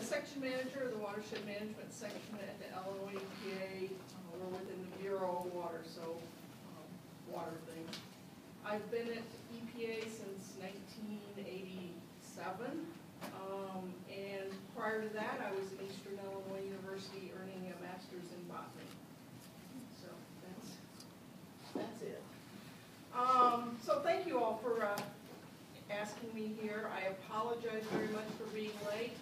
section manager of the watershed management section at the Illinois EPA. We're within the Bureau of Water, so water things. I've been at EPA since 1987, and prior to that, I was at Eastern Illinois University earning a master's in botany. So that's it. So thank you all for asking me here. I apologize very much for being late.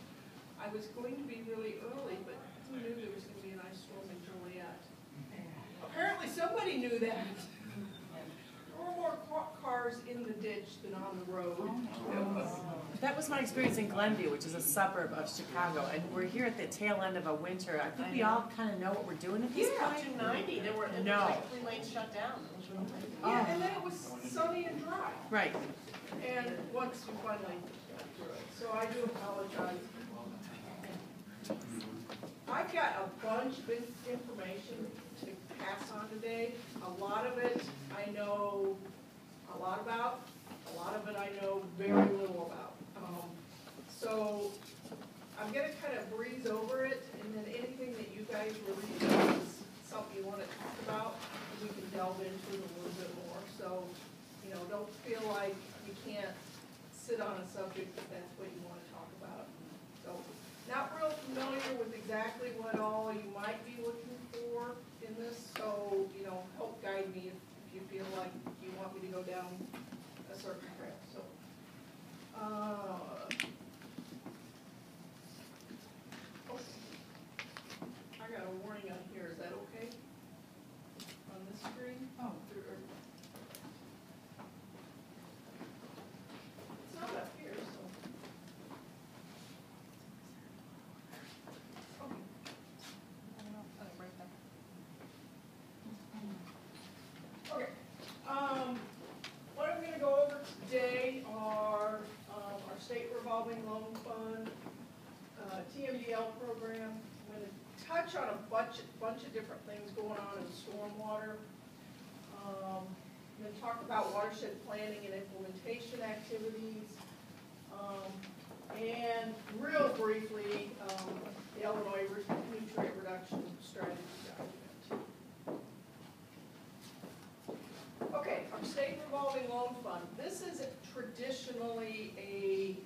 I was going to be really early, but who knew there was going to be an ice storm in Joliet? Apparently somebody knew that. There were more cars in the ditch than on the road. That was my experience in Glenview, which is a suburb of Chicago, and we're here at the tail end of a winter. I think we all kind of know what we're doing at this point. 290, there were like 3 lanes shut down. Yeah, and then it was sunny and dry. Right. And once you finally got through it. So I do apologize. I've got a bunch of information to pass on today. A lot of it I know a lot about. A lot of it I know very little about. So I'm going to kind of breeze over it, and then anything that you guys really think is something you want to talk about, we can delve into it a little bit more. So, you know, don't feel like you can't sit on a subject if that's what you want to talk about. So, not real familiar with exactly what all you might be looking for in this, so, you know, help guide me if you feel like you want me to go down a certain track. So, I got a warning on here. Is that okay? On this screen? Oh. It's not up here, so. Okay. What I'm going to go over today are our state revolving loan fund, TMDL program. I'm going to touch on a bunch of different things going on in stormwater. I'm going to talk about watershed planning and implementation activities. And real briefly, the Illinois nutrient reduction strategy document. Okay, our state revolving loan fund. This is traditionally a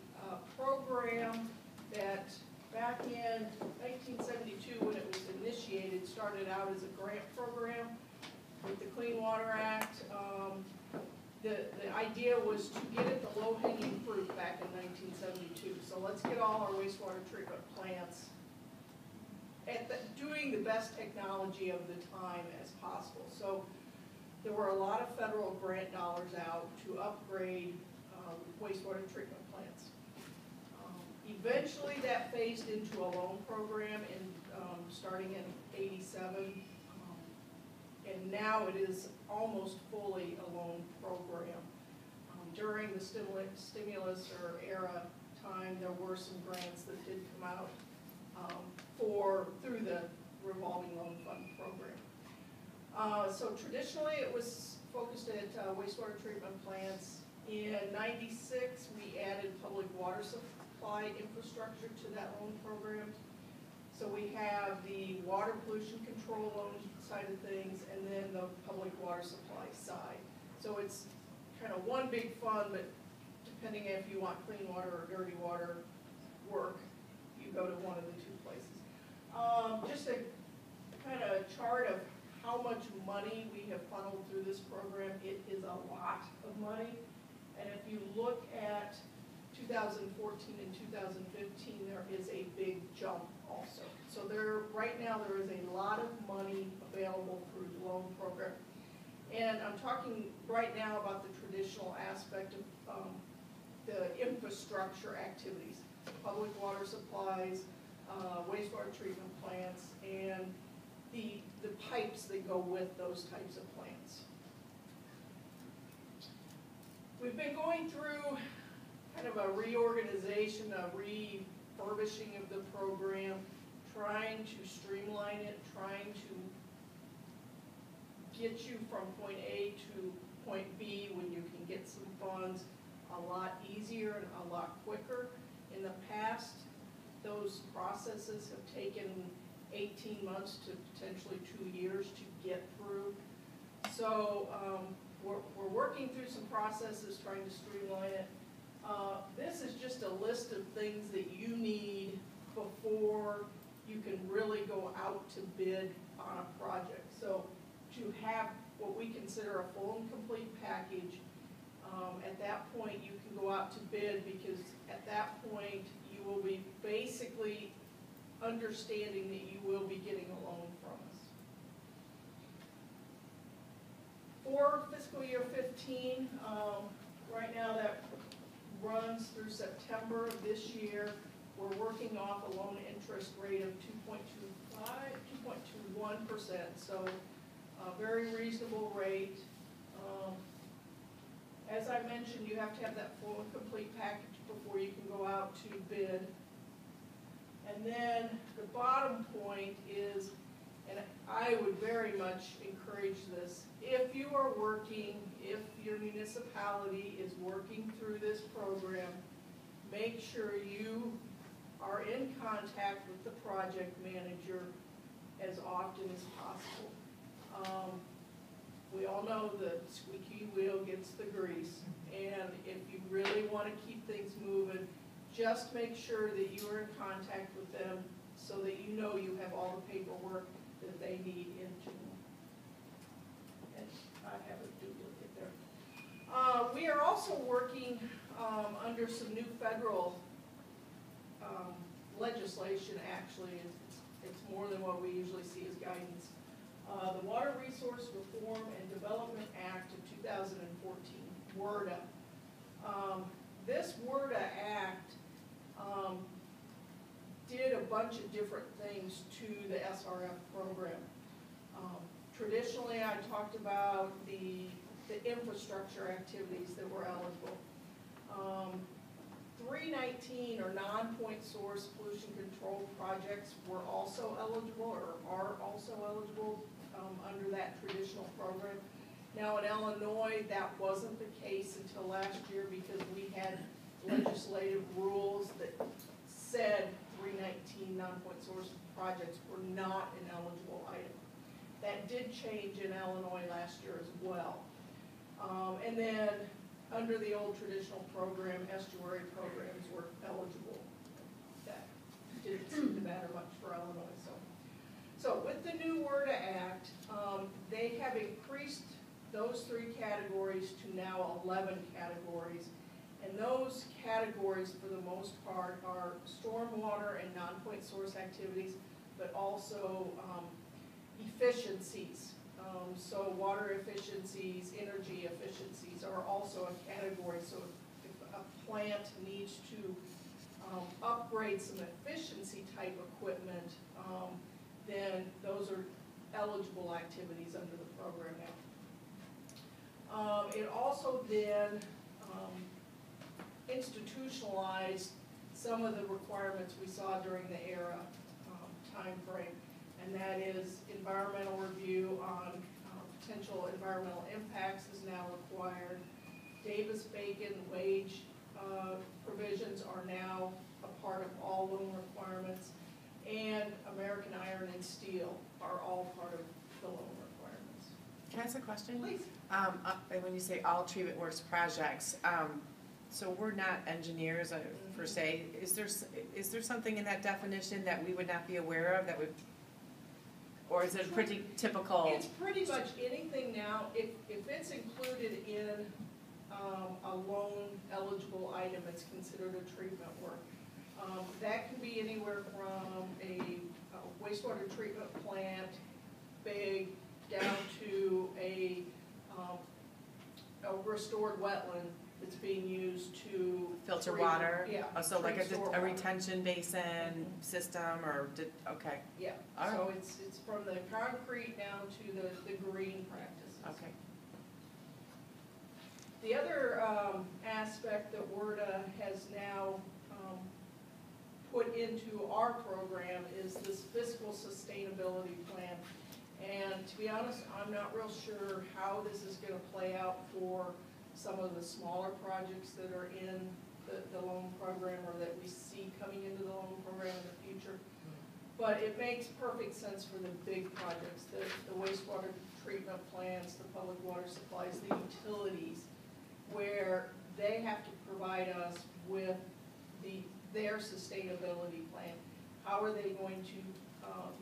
program that back in 1972 when it was initiated started out as a grant program with the Clean Water Act. The idea was to get at the low-hanging fruit back in 1972. So let's get all our wastewater treatment plants at doing the best technology of the time as possible. So there were a lot of federal grant dollars out to upgrade wastewater treatment plants. Eventually that phased into a loan program starting in '87. And now it is almost fully a loan program. During the stimulus or era time, there were some grants that did come out through the revolving loan fund program. So traditionally it was focused at wastewater treatment plants. In '96, we added public water supply infrastructure to that loan program. So we have the water pollution control loan side of things and then the public water supply side. So it's kind of one big fund, but depending if you want clean water or dirty water work, you go to one of the two places. Just a kind of chart of how much money we have funneled through this program. It is a lot of money. And if you look at 2014 and 2015, there is a big jump also. So right now there is a lot of money available through the loan program. And I'm talking right now about the traditional aspect of the infrastructure activities, public water supplies, wastewater treatment plants, and the pipes that go with those types of plants. We've been going through kind of a reorganization, a refurbishing of the program, trying to streamline it, trying to get you from point A to point B when you can get some funds a lot easier and a lot quicker. In the past, those those processes have taken 18 months to potentially 2 years to get through. So we're working through some processes, trying to streamline it. This is just a list of things that you need before you can really go out to bid on a project. So to have what we consider a full and complete package, at that point you can go out to bid, because at that point you will be basically understanding that you will be getting a loan from us. For fiscal year 15, right now that runs through September of this year. We're working off a loan interest rate of 2.21%, so a very reasonable rate. As I mentioned, you have to have that full and complete package before you can go out to bid. And then the bottom point is, and I would very much encourage this, if you are working, if your municipality is working through this program, make sure you are in contact with the project manager as often as possible. We all know the squeaky wheel gets the grease, and if you really want to keep things moving, just make sure that you are in contact with them so that you know you have all the paperwork that they need into. And I have a duplicate there. We are also working under some new federal legislation. Actually, it's more than what we usually see as guidance. The Water Resource Reform and Development Act of 2014, WRDA. This WRDA Act did a bunch of different things to the SRF program. Traditionally, I talked about the infrastructure activities that were eligible. 319 or non-point source pollution control projects were also eligible, or are also eligible under that traditional program. Now in Illinois, that wasn't the case until last year, because we had legislative rules that said 319 non-point source projects were not an eligible item. That did change in Illinois last year as well. And then under the old traditional program, estuary programs were eligible. That didn't seem to matter much for Illinois. So with the new WRDA Act, they have increased those 3 categories to now 11 categories. And those categories, for the most part, are stormwater and non-point source activities, but also efficiencies. So water efficiencies, energy efficiencies are also a category. So if a plant needs to upgrade some efficiency type equipment, then those are eligible activities under the program now. It also then institutionalized some of the requirements we saw during the ERA time frame, and that is environmental review on potential environmental impacts is now required. Davis-Bacon wage provisions are now a part of all loan requirements, and American Iron and Steel are all part of the loan requirements. Can I ask a question? Please. When you say all treatment works projects, so we're not engineers per se. Is there something in that definition that we would not be aware of that would, or is it pretty typical? It's pretty much anything now. If it's included in a loan eligible item, it's considered a treatment work. That can be anywhere from a wastewater treatment plant, big, down to a restored wetland that's being used to Filter treat, water? Yeah. Oh, so like a water. retention basin system, or okay. Yeah, All so right. it's from the concrete down to the green practices. Okay. The other aspect that WRDA has now put into our program is this fiscal sustainability plan. And to be honest, I'm not real sure how this is going to play out for some of the smaller projects that are in the loan program, or that we see coming into the loan program in the But it makes perfect sense for the big projects, the wastewater treatment plants, the public water supplies, the utilities, where they have to provide us with their sustainability plan. How are they going to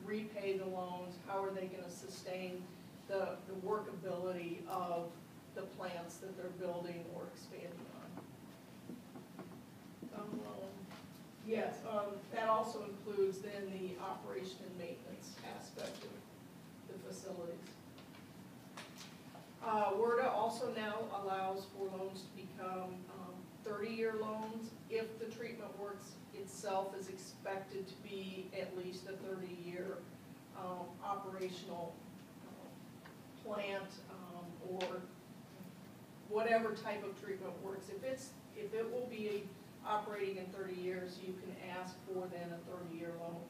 repay the loans? How are they gonna sustain the workability of the plants that they're building or expanding on? Yes, that also includes then the operation and maintenance aspect of the facilities. WRDA also now allows for loans to become 30-year loans if the treatment works itself is expected to be at least a 30-year operational plant or whatever type of treatment works. If it will be operating in 30 years, you can ask for then a 30-year loan.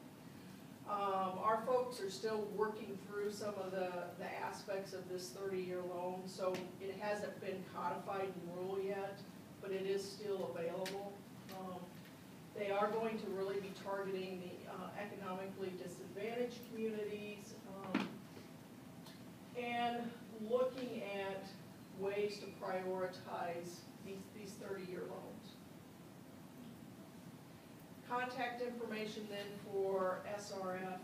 Our folks are still working through some of the aspects of this 30-year loan, so it hasn't been codified in rule yet, but it is still available. They are going to really be targeting the economically disadvantaged communities and looking at ways to prioritize these 30-year loans. Contact information then for SRF.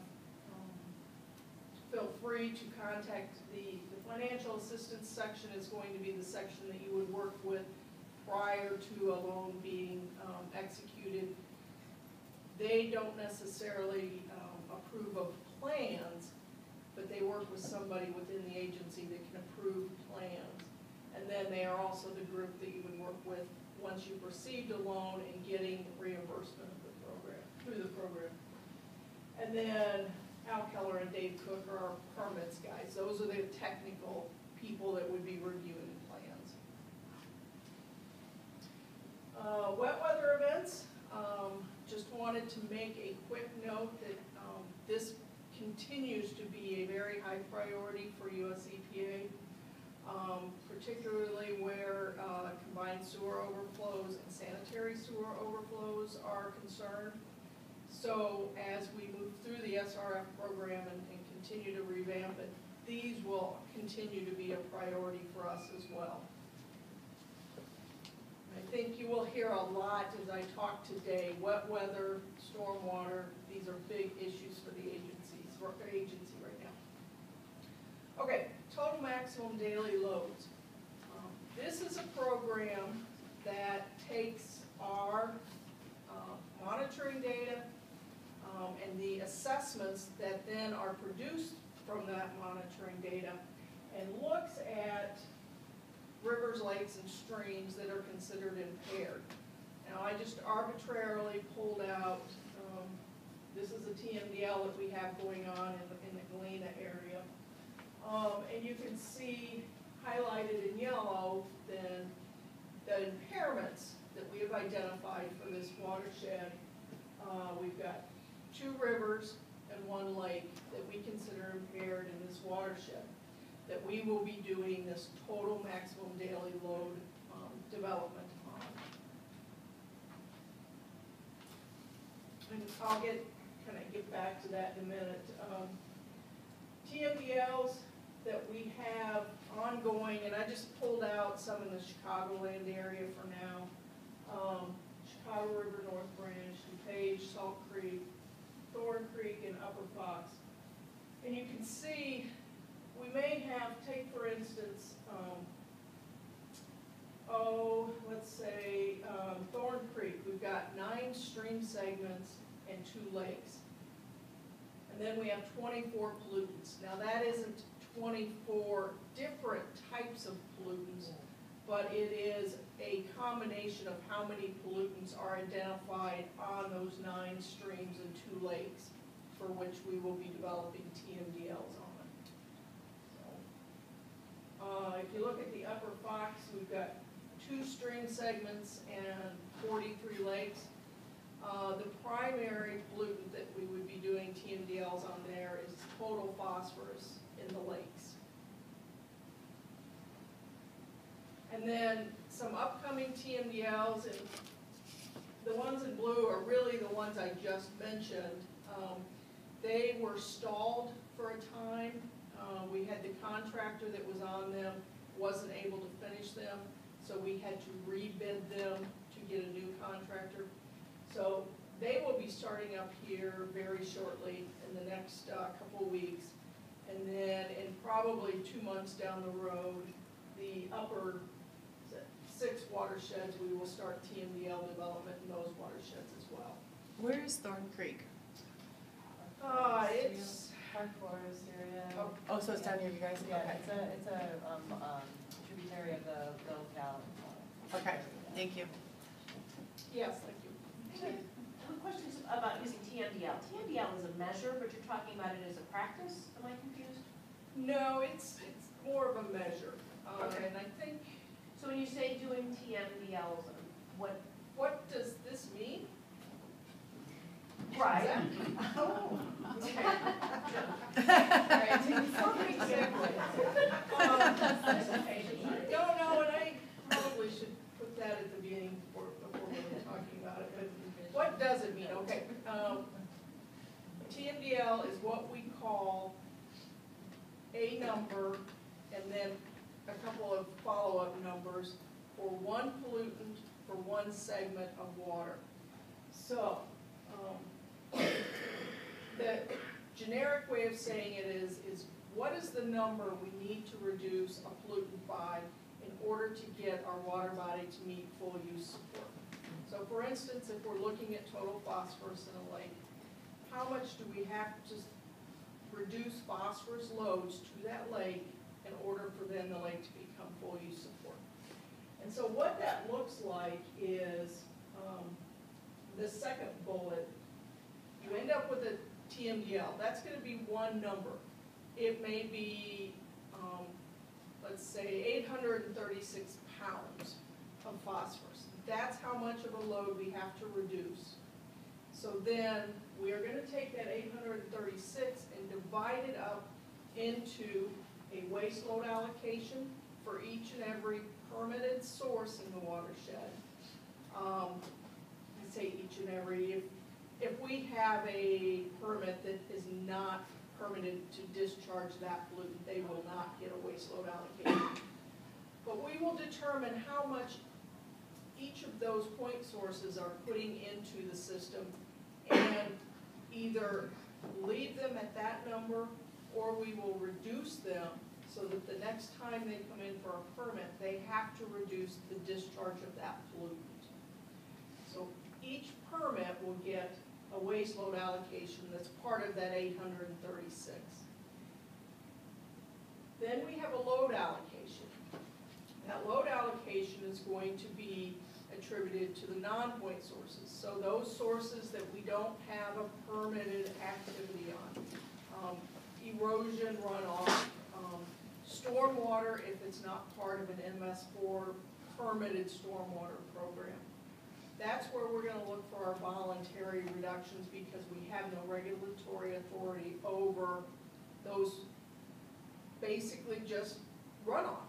Feel free to contact the financial assistance section is going to be the section that you would work with prior to a loan being executed. They don't necessarily approve of plans, but they work with somebody within the agency that can approve plans. And then they are also the group that you would work with once you've received a loan and getting reimbursement of the program, through the program. And then Al Keller and Dave Cook are our permits guys. Those are the technical people that would be reviewing plans. Wet weather events. Just wanted to make a quick note that this continues to be a very high priority for US EPA, particularly where combined sewer overflows and sanitary sewer overflows are concerned. So as we move through the SRF program and continue to revamp it, these will continue to be a priority for us as well. I think you will hear a lot as I talk today, wet weather, stormwater, these are big issues for the agency right now. Okay, total maximum daily loads. This is a program that takes our monitoring data and the assessments that then are produced from that monitoring data and looks at rivers, lakes, and streams that are considered impaired. Now, I just arbitrarily pulled out, this is a TMDL that we have going on in the Galena area. And you can see highlighted in yellow then the impairments that we have identified for this watershed. We've got 2 rivers and 1 lake that we consider impaired in this watershed that we will be doing this total maximum daily load development on. And I'll get back to that in a minute. TMDLs that we have ongoing, and I just pulled out some in the Chicagoland area for now. Chicago River North Branch, DuPage, Salt Creek, Thorn Creek, and Upper Fox. And you can see we may have, take for instance, let's say Thorn Creek. We've got 9 stream segments and 2 lakes. And then we have 24 pollutants. Now that isn't 24 different types of pollutants, but it is a combination of how many pollutants are identified on those 9 streams and 2 lakes for which we will be developing TMDLs on. If you look at the Upper Fox, we've got 2 stream segments and 43 lakes. The primary pollutant that we would be doing TMDLs on there is total phosphorus in the lakes. And then some upcoming TMDLs, and the ones in blue are really the ones I just mentioned. They were stalled for a time. We had the contractor that was on them, wasn't able to finish them, so we had to rebid them to get a new contractor. So they will be starting up here very shortly in the next couple of weeks. And then in probably 2 months down the road, the upper 6 watersheds, we will start TMDL development in those watersheds as well. Where is Thorn Creek? It's, Park Forest area. Oh, so it's down near you guys? Yeah, Okay. it's a tributary of the Little Cal. Okay, thank you. yes, thank you. Questions about using TMDL. TMDL is a measure, but you're talking about it as a practice? Am I confused? No, it's more of a measure. Okay. And I think, So when you say doing TMDLs, what does this mean? Right. Oh. No, and I probably should put that at the beginning before we're talking about it, but what does it mean? Okay, TMDL is what we call a number and then a couple of follow-up numbers for one pollutant for one segment of water. So, the generic way of saying it is what is the number we need to reduce a pollutant by in order to get our water body to meet full use support? So for instance, if we're looking at total phosphorus in a lake, how much do we have to reduce phosphorus loads to that lake in order for then the lake to become full use support? And so what that looks like is the second bullet. You end up with a TMDL. That's going to be one number. It may be, let's say, 836 pounds of phosphorus. That's how much of a load we have to reduce. So then we are going to take that 836 and divide it up into a waste load allocation for each and every permitted source in the watershed. I say each and every. If we have a permit that is not permitted to discharge that pollutant, they will not get a waste load allocation. But we will determine how much each of those point sources are putting into the system and either leave them at that number or we will reduce them so that the next time they come in for a permit, they have to reduce the discharge of that pollutant. So each permit will get a waste load allocation that's part of that 836. Then we have a load allocation. That load allocation is going to be attributed to the non-point sources. So those sources that we don't have a permitted activity on. Erosion runoff, stormwater if it's not part of an MS4 permitted stormwater program. That's where we're going to look for our voluntary reductions because we have no regulatory authority over those, basically just runoff.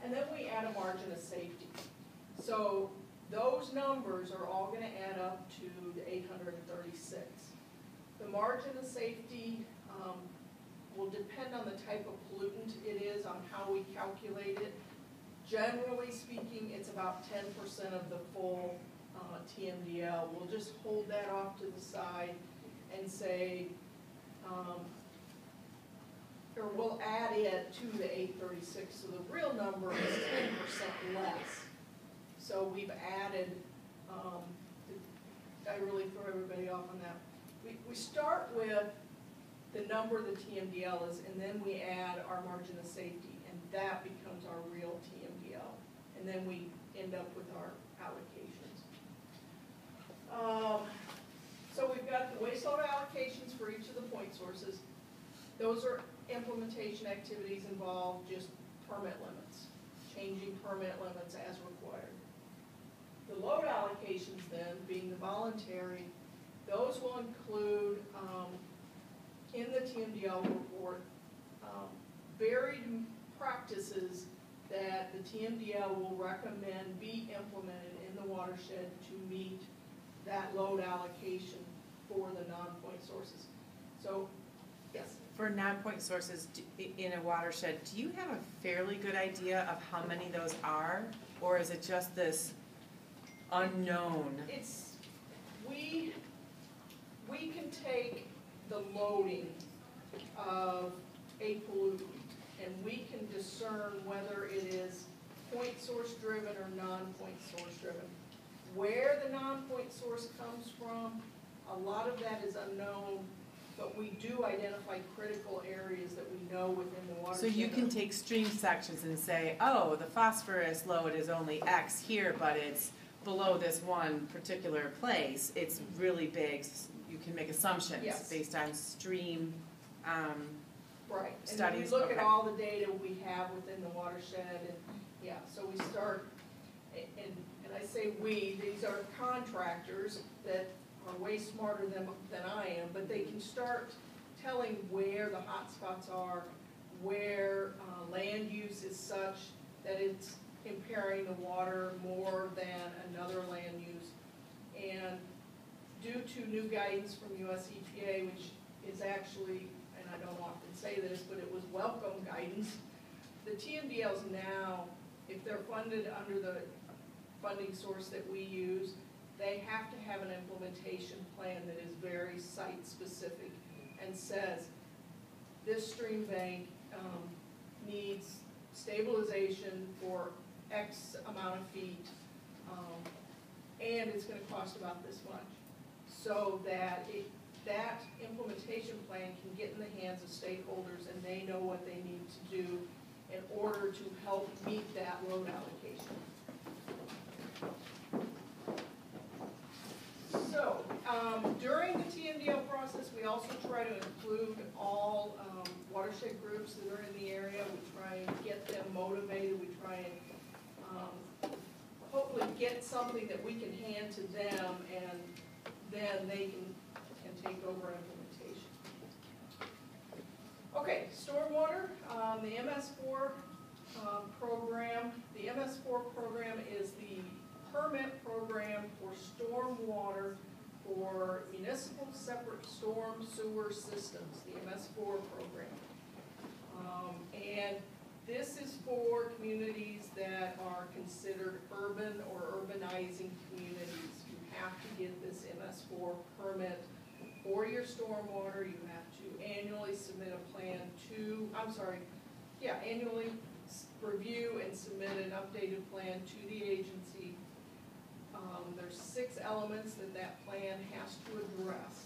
And then we add a margin of safety. So those numbers are all going to add up to the 836. The margin of safety will depend on the type of pollutant it is, on how we calculate it. Generally speaking, it's about 10% of the full TMDL. We'll just hold that off to the side and say, or we'll add it to the 836. So the real number is 10% less. So we've added, I really throw everybody off on that. We start with the number the TMDL is, and then we add our margin of safety, and that becomes our real TMDL. And then we end up with our allocations. So we've got the waste load allocations for each of the point sources. Those are implementation activities involved just permit limits, changing permit limits as required. The load allocations then, being the voluntary, those will include, in the TMDL report, varied practices that the TMDL will recommend be implemented in the watershed to meet that load allocation for the non-point sources. So, yes. For non-point sources in a watershed, do you have a fairly good idea of how many those are? Or is it just this unknown? It's, we can take the loading of a pollutant and we can discern whether it is point source driven or non-point source driven. Where the non-point source comes from, a lot of that is unknown, but we do identify critical areas that we know within the watershed. So you can take stream sections and say, oh, the phosphorus load is only X here, but it's below this one particular place. It's really big. You can make assumptions Yes. based on stream Right, and then we studies. look at Okay. all the data we have within the watershed, and, yeah, so we start, and I say we, these are contractors that are way smarter than I am, but they can start telling where the hot spots are, where land use is such that it's impairing the water more than another land use. And due to new guidance from US EPA, which is actually, and I don't often say this, but it was welcome guidance, the TMDLs now, if they're funded under the funding source that we use, they have to have an implementation plan that is very site-specific and says, this stream bank needs stabilization for X amount of feet, and it's gonna cost about this much. So that that implementation plan can get in the hands of stakeholders and they know what they need to do in order to help meet that load allocation. So, during the TMDL process, we also try to include all watershed groups that are in the area. We try and get them motivated. We try and hopefully get something that we can hand to them, and then they can take over implementation. Okay, stormwater, the MS4 program. The MS4 program is the permit program for stormwater for municipal separate storm sewer systems, the MS4 program. And this is for communities that are considered urban or urbanizing communities. You have to get this MS4 permit for your stormwater. You have to annually submit a plan to, annually review and submit an updated plan to the agency. There's 6 elements that plan has to address.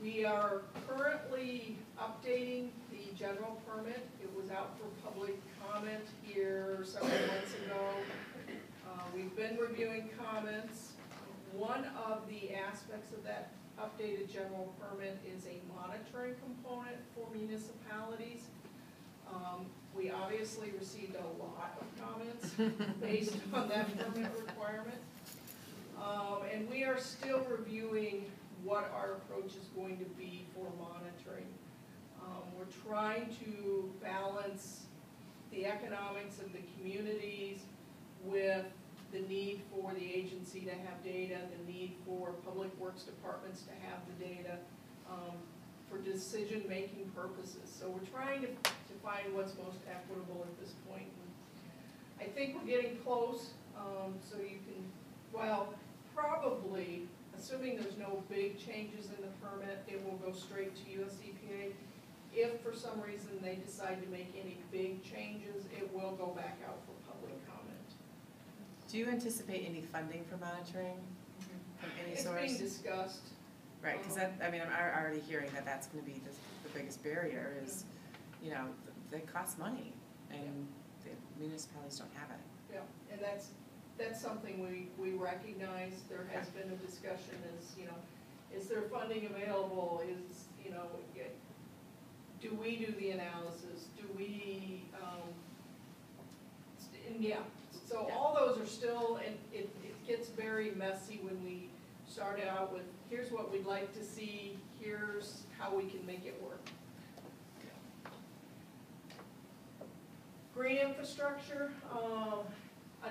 We are currently updating the general permit. It was out for public comment here several months ago. We've been reviewing comments. One of the aspects of that updated general permit is a monitoring component for municipalities. We obviously received a lot of comments based on that permit requirement. And we are still reviewing what our approach is going to be for monitoring. We're trying to balance the economics of the communities with the need for the agency to have data, the need for public works departments to have the data for decision-making purposes. So we're trying to find what's most equitable at this point. I think we're getting close, so you can, well, probably, assuming there's no big changes in the permit, it will go straight to US EPA. If for some reason they decide to make any big changes, it will go back out for public comment. Do you anticipate any funding for monitoring from any source? It's being discussed. Right, because that, I mean, I'm already hearing that that's going to be the biggest barrier is, you know, they cost money and the municipalities don't have it. Yeah, and that's something we recognize. There has been a discussion as, you know, is there funding available? Is, you know, do we do the analysis? Do we, and yeah, so all those are still, and it gets very messy when we start out with, here's what we'd like to see, here's how we can make it work. Green infrastructure,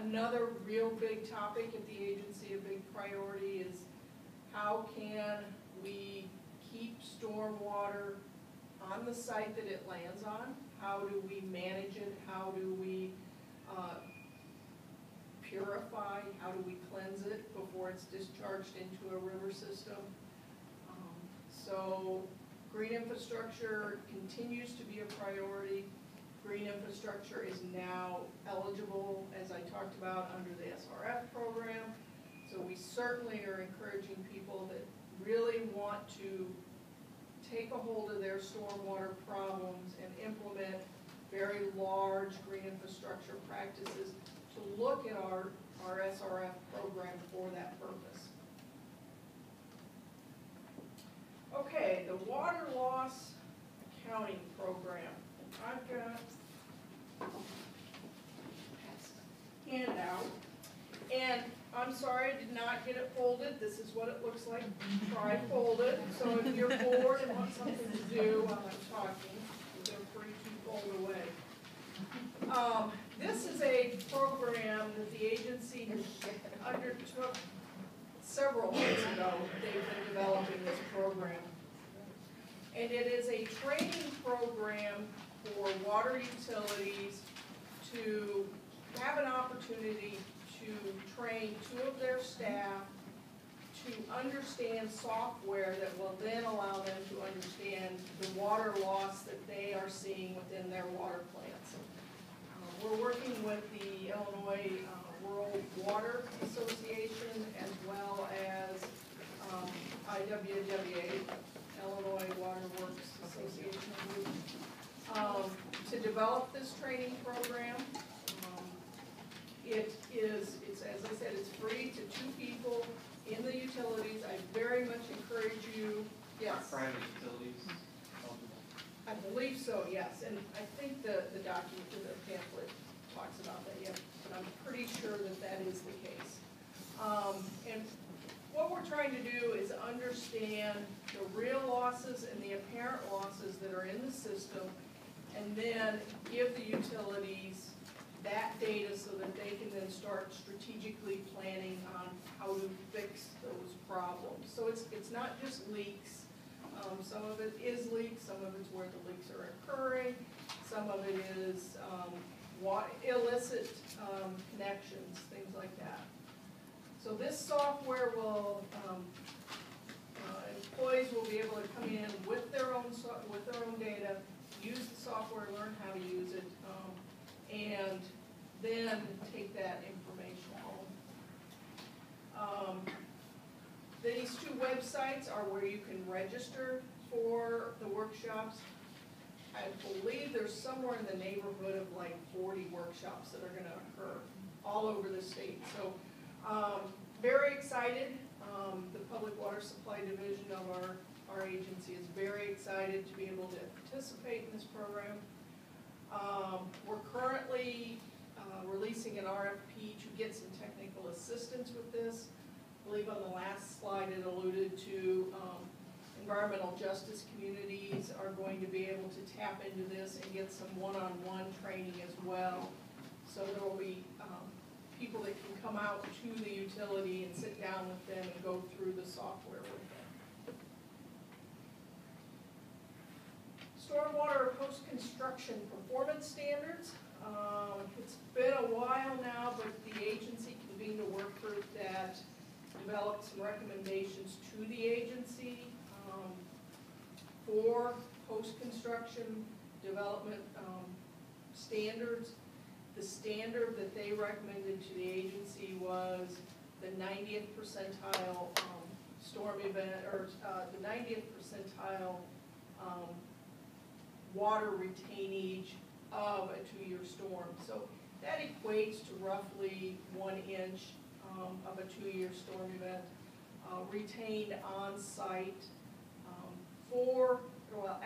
another real big topic at the agency, a big priority is how can we keep storm stormwater on the site that it lands on? How do we manage it? How do we purify? How do we cleanse it before it's discharged into a river system? So green infrastructure continues to be a priority. Green infrastructure is now eligible, as I talked about, under the SRF program. So we certainly are encouraging people that really want to take a hold of their stormwater problems and implement very large green infrastructure practices to look at our SRF program for that purpose. Okay, the water loss accounting program. I've got handout, and I'm sorry I did not get it folded. This is what it looks like tri-folded. So if you're bored and want something to do while I'm talking, feel free to fold away. This is a program that the agency undertook several months ago. They've been developing this program. And it is a training program for water utilities to have an opportunity to train 2 of their staff to understand software that will then allow them to understand the water loss that they are seeing within their water plants. We're working with the Illinois Rural Water Association as well as IWWA, Illinois Water Works Association Group, to develop this training program. It's, as I said, it's free to 2 people in the utilities. I very much encourage you, yes. Private utilities. I believe so, yes, and I think the document, the pamphlet talks about that, yeah, but I'm pretty sure that that is the case. And what we're trying to do is understand the real losses and the apparent losses that are in the system, and then give the utilities that data so that they can then start strategically planning on how to fix those problems. So it's not just leaks. Some of it is leaks, some of it's where the leaks are occurring, some of it is illicit connections, things like that. So this software will, employees will be able to come in with their own data, use the software, learn how to use it, and then take that information home. These 2 websites are where you can register for the workshops. I believe there's somewhere in the neighborhood of like 40 workshops that are going to occur all over the state. So very excited. The Public Water Supply Division of our agency is very excited to be able to participate in this program. We're currently releasing an RFP to get some technical assistance with this. I believe on the last slide it alluded to environmental justice communities are going to be able to tap into this and get some one-on-one training as well. So there will be people that can come out to the utility and sit down with them and go through the software with them. Stormwater post-construction performance standards. It's been a while now, but the agency convened a work group that developed some recommendations to the agency for post-construction development standards. The standard that they recommended to the agency was the 90th percentile storm event, or the 90th percentile water retainage of a 2-year storm. So that equates to roughly 1 inch of a 2-year storm event retained on site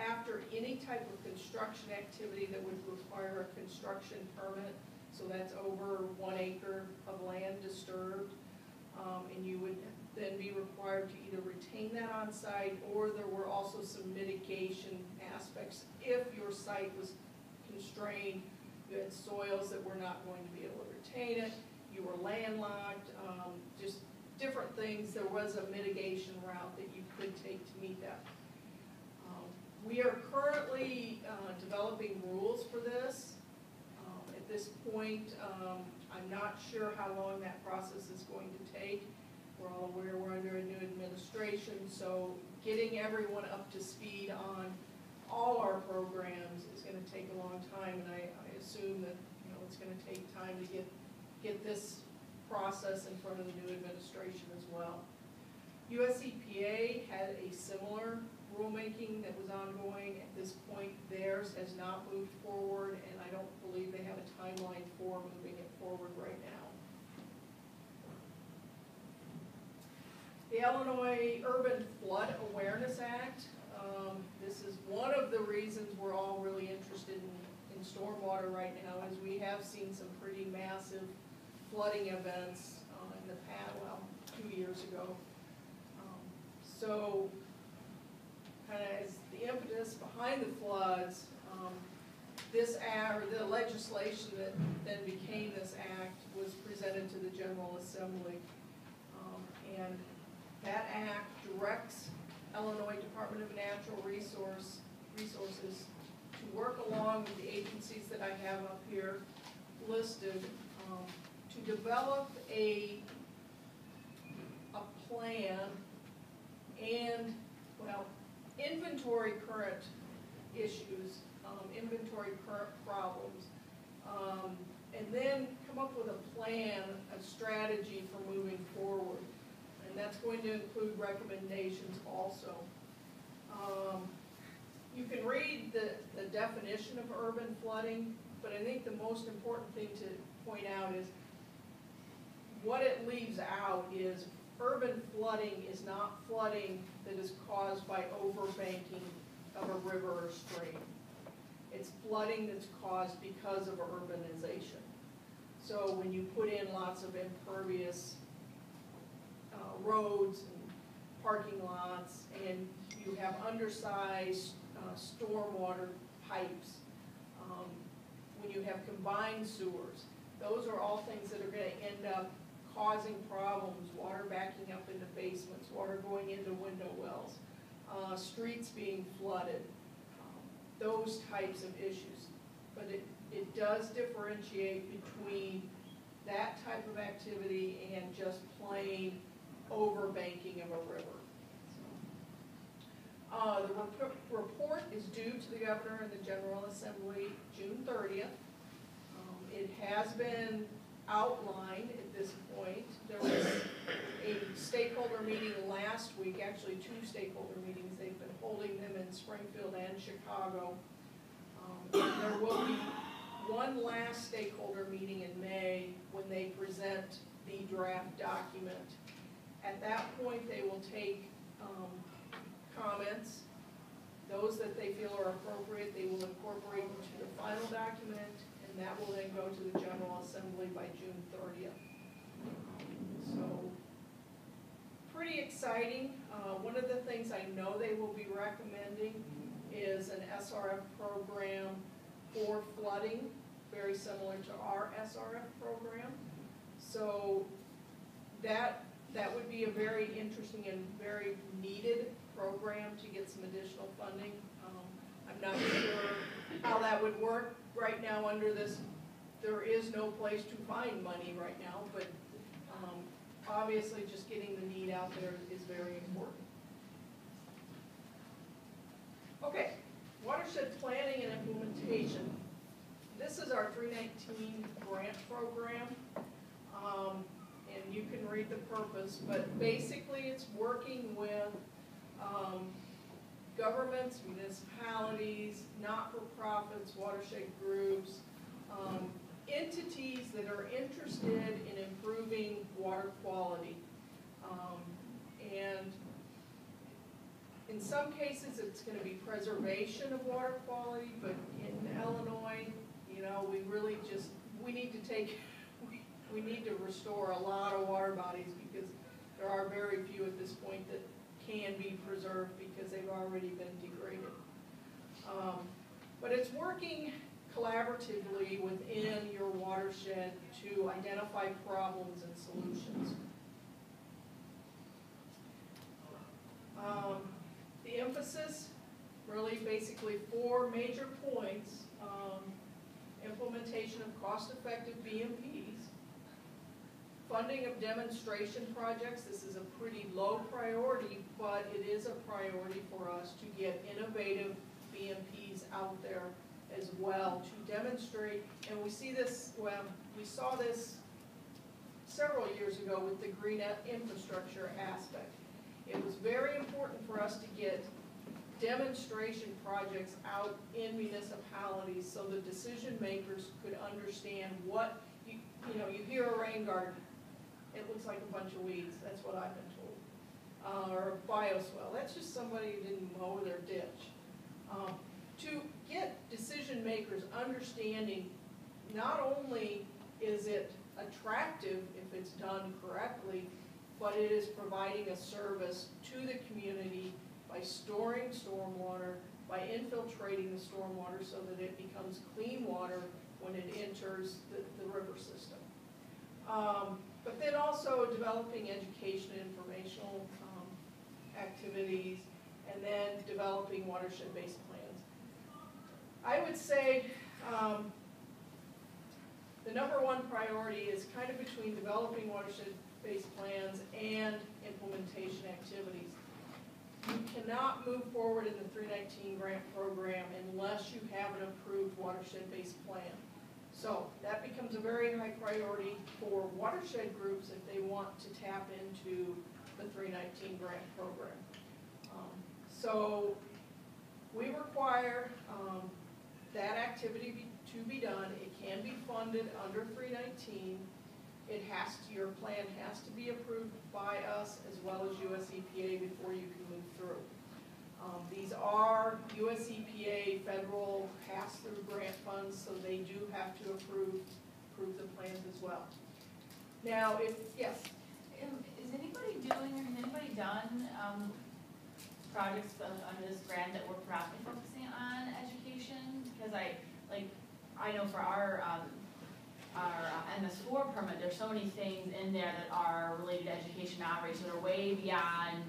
after any type of construction activity that would require a construction permit. So that's over 1 acre of land disturbed, and you would then be required to either retain that on site, or there were also some mitigation aspects if your site was constrained. You had soils that were not going to be able to retain it, you were landlocked, just different things. There was a mitigation route that you could take to meet that. We are currently developing rules for this. At this point, I'm not sure how long that process is going to take. We're all aware we're under a new administration, so getting everyone up to speed on all our programs is going to take a long time, and I assume that it's going to take time to get this process in front of the new administration as well. US EPA had a similar rulemaking that was ongoing. At this point, theirs has not moved forward, and I don't believe they have a timeline for moving it forward right now. The Illinois Urban Flood Awareness Act, this is one of the reasons we're all really interested in stormwater right now, is we have seen some pretty massive flooding events in the past, well, 2 years ago. So, kind of as the impetus behind the floods, this act, or the legislation that then became this act, was presented to the General Assembly. And that act directs Illinois Department of Natural Resources to work along with the agencies that I have up here listed to develop a plan and, well, inventory current issues, inventory current problems, and then come up with a plan, a strategy for moving forward. And that's going to include recommendations also. You can read the definition of urban flooding, but I think the most important thing to point out is what it leaves out is urban flooding is not flooding that is caused by overbanking of a river or stream. It's flooding that's caused because of urbanization. So when you put in lots of impervious roads and parking lots, and you have undersized stormwater pipes, when you have combined sewers, those are all things that are going to end up causing problems, water backing up into basements, water going into window wells, streets being flooded, those types of issues. But it does differentiate between that type of activity and just plain overbanking of a river. The report is due to the Governor and the General Assembly June 30th. It has been outlined at this point. There was a stakeholder meeting last week, actually 2 stakeholder meetings. They've been holding them in Springfield and Chicago. And there will be one last stakeholder meeting in May when they present the draft document. At that point, they will take comments. Those that they feel are appropriate, they will incorporate into the final document, and that will then go to the General Assembly by June 30th. So, pretty exciting. One of the things I know they will be recommending is an SRF program for flooding, very similar to our SRF program. So that would be a very interesting and very needed program to get some additional funding. I'm not sure how that would work right now under this. There is no place to find money right now, but obviously just getting the need out there is very important. Okay, watershed planning and implementation. This is our 319 grant program. And you can read the purpose, but basically it's working with governments, municipalities, not-for-profits, watershed groups, entities that are interested in improving water quality. And in some cases it's going to be preservation of water quality, but in Illinois, we really just, we need to restore a lot of water bodies because there are very few at this point that can be preserved because they've already been degraded. But it's working collaboratively within your watershed to identify problems and solutions. The emphasis really basically 4 major points. Implementation of cost-effective BMPs, funding of demonstration projects. This is a pretty low priority, but it is a priority for us to get innovative BMPs out there as well to demonstrate. And we see this, well, we saw this several years ago with the green infrastructure aspect. It was very important for us to get demonstration projects out in municipalities so the decision makers could understand what, you know, you hear a rain garden, it looks like a bunch of weeds, that's what I've been told. Or a bioswale, that's just somebody who didn't mow their ditch. To get decision makers understanding, not only is it attractive if it's done correctly, but it is providing a service to the community by storing stormwater, by infiltrating the stormwater so that it becomes clean water when it enters the river system. But then also developing education and informational activities, and then developing watershed-based plans. I would say the number 1 priority is kind of between developing watershed-based plans and implementation activities. You cannot move forward in the 319 grant program unless you have an approved watershed-based plan. So that becomes a very high priority for watershed groups if they want to tap into the 319 grant program. So we require that activity to be done. It can be funded under 319. It has to, your plan has to be approved by us as well as US EPA before you can move through. These are US EPA federal pass-through grant funds, so they do have to approve the plans as well. Now, yes? Is anybody doing, or has anybody done projects under this grant that we're probably focusing on education? Because I know for our MS4 permit, there's so many things in there that are related to education and operations that are way beyond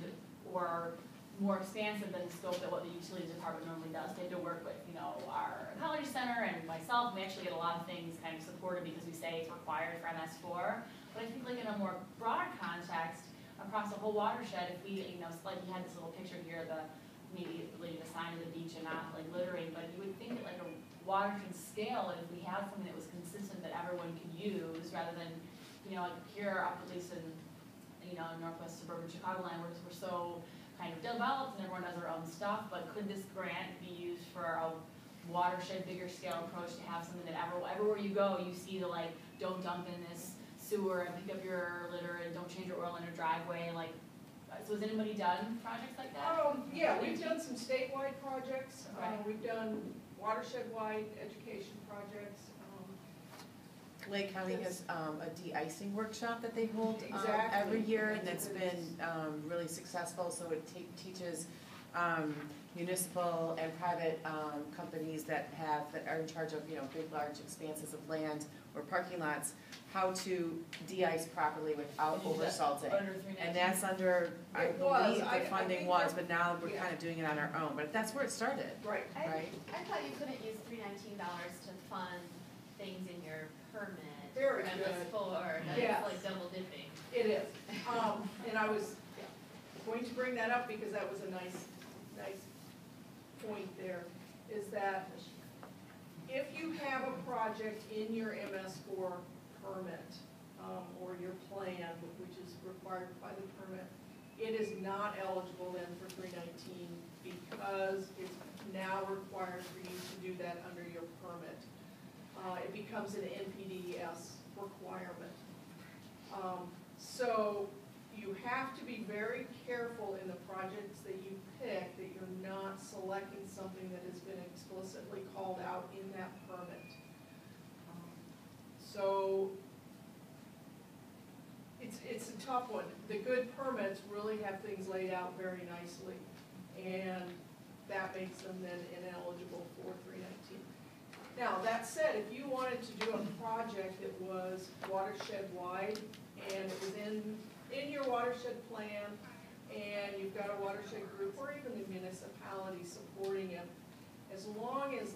or more expansive than the scope that what the utilities department normally does. They have to work with, you know, our ecology center and myself. We actually get a lot of things kind of supported because we say it's required for MS4. But I think like in a more broad context, across the whole watershed, if we, you know, like you had this little picture here, the maybe related to sign of the beach and not like littering, but you would think that like a watershed scale, if we had something that was consistent that everyone could use, rather than, you know, like here up at least in, you know, northwest suburban Chicagoland, we're so kind of developed and everyone does their own stuff, but could this grant be used for a watershed, bigger scale approach to have something that everywhere you go, you see the like, don't dump in this sewer and pick up your litter and don't change your oil in your driveway, like, so has anybody done projects like that? Yeah, we've done some statewide projects. Okay. We've done watershed-wide education projects. Lake County has a de-icing workshop that they hold Exactly. every year, and That's that's what it been really successful. So it teaches municipal and private companies that are in charge of, you know, big, large expanses of land or parking lots, how to de-ice properly without over-salting. And that's under, I believe the funding was, but now we're kind of doing it on our own. But that's where it started, Right. right? I thought you couldn't use $319 to fund things in your permit. Very for good. MS4, that's Yes. like double dipping. It is. And I was going to bring that up because that was a nice point there, is that if you have a project in your MS4 permit, or your plan, which is required by the permit, it is not eligible then for 319 because it's now required for you to do that under your permit. It becomes an NPDES requirement. So you have to be very careful in the projects that you pick that you're not selecting something that has been explicitly called out in that permit. So it's a tough one. The good permits really have things laid out very nicely, and that makes them then ineligible for 319. Now, that said, if you wanted to do a project that was watershed-wide, and it was in your watershed plan, and you've got a watershed group, or even the municipality supporting As long as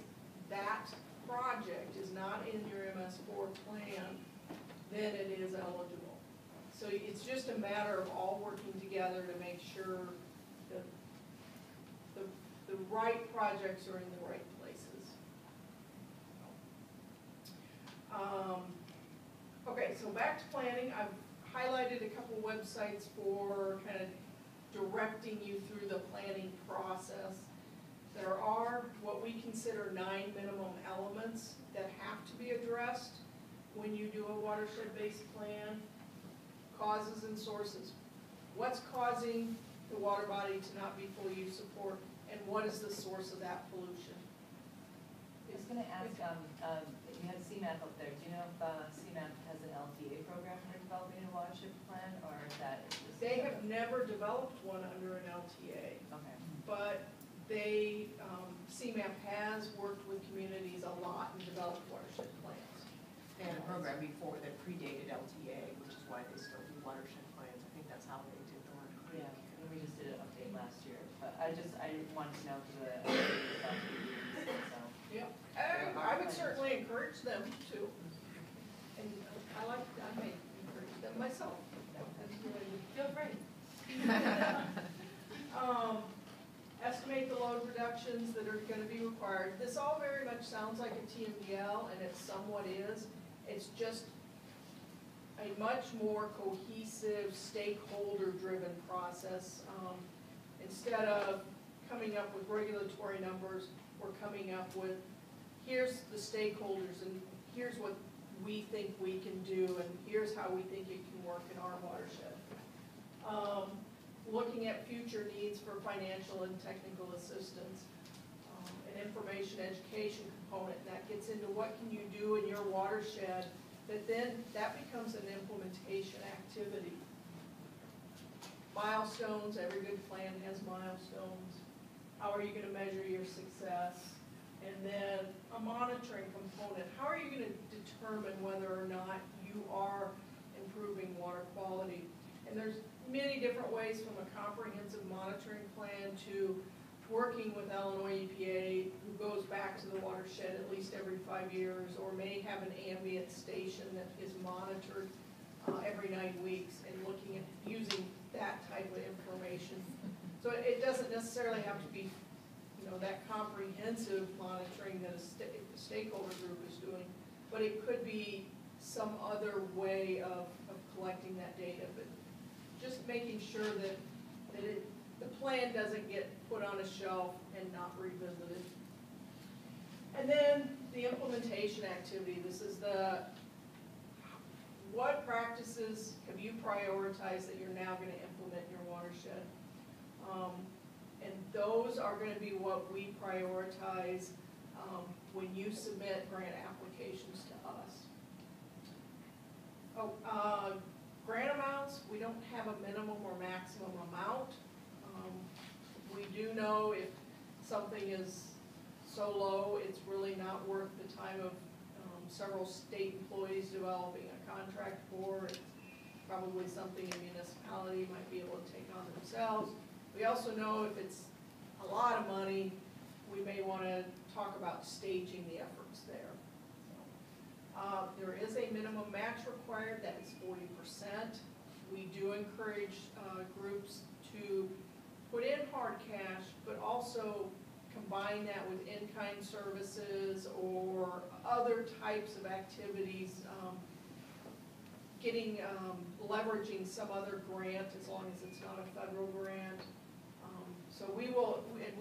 that project is not in your MS4 plan, then it is eligible. So it's just a matter of all working together to make sure that the right projects are in the right places. Okay, so back to planning. I've highlighted a couple websites for kind of directing you through the planning process. There are what we consider 9 minimum elements that have to be addressed when you do a watershed-based plan. Causes and sources. What's causing the water body to not be full use support, and what is the source of that pollution? I was gonna ask, you had CMAP up there, do you know if CMAP has an LTA program for developing a watershed plan, or is that? They have never developed one under an LTA, Okay. but they, CMAP has worked with communities a lot and developed watershed plans. They had a program before that predated LTA, which is why they still do watershed plans. I think that's how they did the one. Yeah, and we just did an update last year, but I wanted to know because so. Yep, I would certainly encourage them to, and I may encourage them myself. Feel free. Estimate the load reductions that are gonna be required. This all very much sounds like a TMDL, and it somewhat is. It's just a much more cohesive, stakeholder-driven process. Instead of coming up with regulatory numbers, we're coming up with, here's the stakeholders, and here's what we think we can do, and here's how we think it can work in our watershed. Looking at future needs for financial and technical assistance, an information education component, and that gets into what can you do in your watershed, that becomes an implementation activity. Milestones, every good plan has milestones. How are you gonna measure your success? And then a monitoring component. How are you gonna determine whether or not you are improving water quality? And there's many different ways, from a comprehensive monitoring plan to working with Illinois EPA, who goes back to the watershed at least every 5 years, or may have an ambient station that is monitored every 9 weeks, and looking at using that type of information. So it doesn't necessarily have to be, that comprehensive monitoring that a stakeholder group is doing, but it could be some other way of collecting that data. But just making sure that the plan doesn't get put on a shelf and not revisited. And then the implementation activity. This is what practices have you prioritized that you're now going to implement in your watershed? And those are going to be what we prioritize when you submit grant applications to us. Grant amounts, we don't have a minimum or maximum amount. We do know if something is so low, it's really not worth the time of several state employees developing a contract for. It's probably something a municipality might be able to take on themselves. We also know if it's a lot of money, we may want to talk about staging the efforts there. There is a minimum match required, that is 40%. We do encourage groups to put in hard cash, but also combine that with in-kind services or other types of activities, leveraging some other grant as long as it's not a federal grant. So we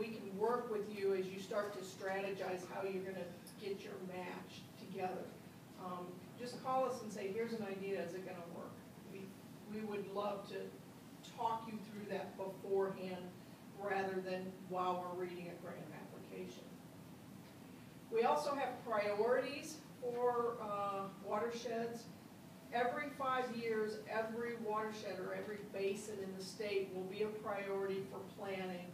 can work with you as you start to strategize how you're going to get your match together. Just call us and say, here's an idea, is it going to work? We would love to talk you through that beforehand rather than while we're reading a grant application. We also have priorities for watersheds. Every 5 years, every watershed or every basin in the state will be a priority for planning,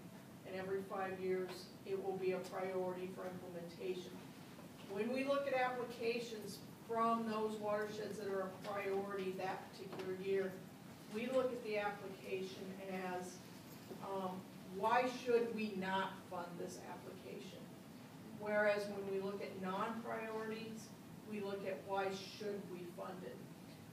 and every 5 years, it will be a priority for implementation. When we look at applications from those watersheds that are a priority that particular year, we look at the application as, why should we not fund this application? Whereas when we look at non-priorities, we look at why should we fund it.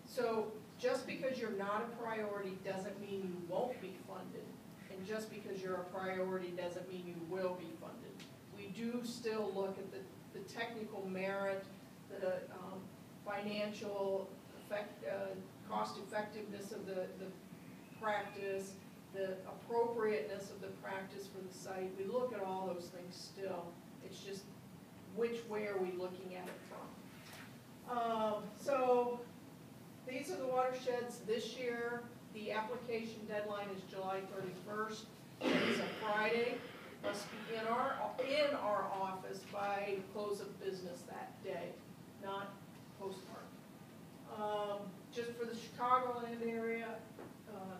So just because you're not a priority doesn't mean you won't be funded. And just because you're a priority doesn't mean you will be funded. We do still look at the technical merit, the financial cost effectiveness of the practice, the appropriateness of the practice for the site. We look at all those things still. It's just which way are we looking at it from. So these are the watersheds this year. The application deadline is July 31st. It's a Friday. Must be in our office by close of business that day, not postmarked. Just for the Chicagoland area,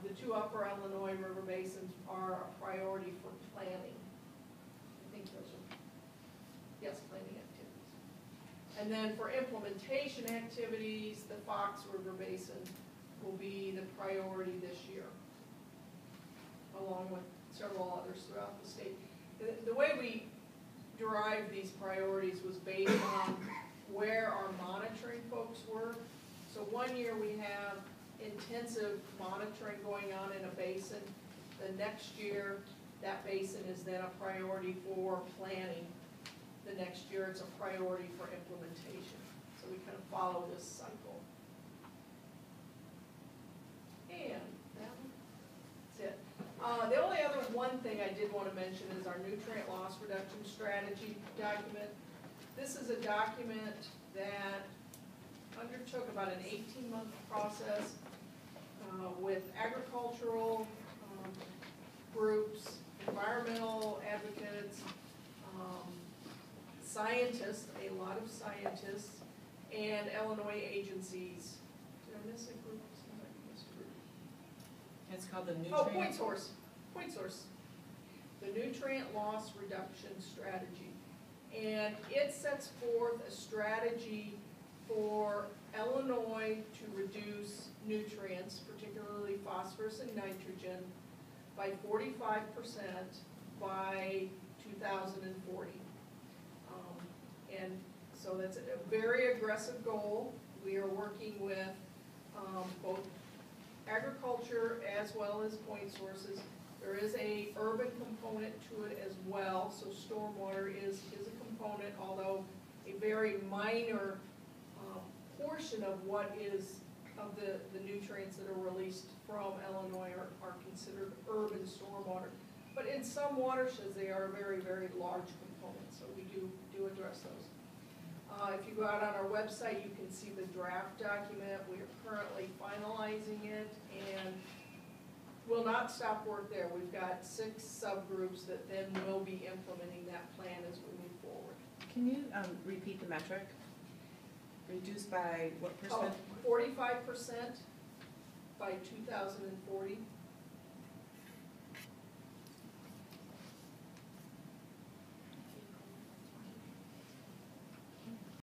the two upper Illinois river basins are a priority for planning. I think those are, yes, planning activities. And then for implementation activities, the Fox River Basin will be the priority this year, along with several others throughout the state. The way we derived these priorities was based on where our monitoring folks were. So one year we have intensive monitoring going on in a basin. The next year, that basin is then a priority for planning. The next year, it's a priority for implementation. So we kind of follow this cycle. And that's it. The only other one thing I did want to mention is our nutrient loss reduction strategy document. This is a document that undertook about an 18-month process with agricultural groups, environmental advocates, scientists, a lot of scientists, and Illinois agencies. Did I miss a group? Somebody missed a group. It's called the Oh, nutrient. point source. The nutrient loss reduction strategy. And it sets forth a strategy for Illinois to reduce nutrients, particularly phosphorus and nitrogen, by 45% by 2040. And so that's a very aggressive goal. We are working with both agriculture as well as point sources. There is a urban component to it as well, so stormwater is a component, although a very minor portion of what is of the nutrients that are released from Illinois are considered urban stormwater. But in some watersheds, they are a very, very large component, so we do address those. If you go out on our website, you can see the draft document. We are currently finalizing it, and we'll not stop work there. We've got 6 subgroups that then will be implementing that plan as we move forward. Can you repeat the metric? Reduced by what percent? 45% by 2040.